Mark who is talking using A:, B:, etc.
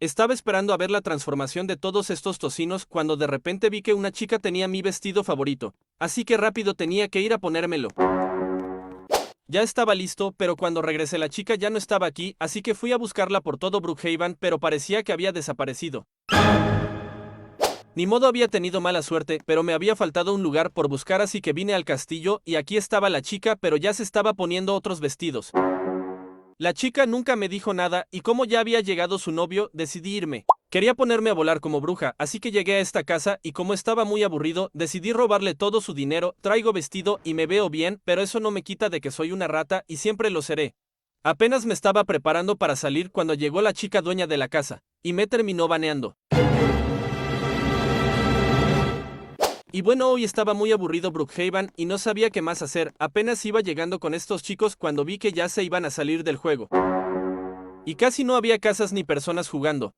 A: Estaba esperando a ver la transformación de todos estos tocinos cuando de repente vi que una chica tenía mi vestido favorito, así que rápido tenía que ir a ponérmelo. Ya estaba listo, pero cuando regresé la chica ya no estaba aquí, así que fui a buscarla por todo Brookhaven, pero parecía que había desaparecido. Ni modo, había tenido mala suerte, pero me había faltado un lugar por buscar, así que vine al castillo y aquí estaba la chica, pero ya se estaba poniendo otros vestidos. La chica nunca me dijo nada y como ya había llegado su novio, decidí irme. Quería ponerme a volar como bruja, así que llegué a esta casa y como estaba muy aburrido, decidí robarle todo su dinero. Traigo vestido y me veo bien, pero eso no me quita de que soy una rata y siempre lo seré. Apenas me estaba preparando para salir cuando llegó la chica dueña de la casa, y me terminó baneando. Y bueno, hoy estaba muy aburrido Brookhaven y no sabía qué más hacer. Apenas iba llegando con estos chicos cuando vi que ya se iban a salir del juego. Y casi no había casas ni personas jugando.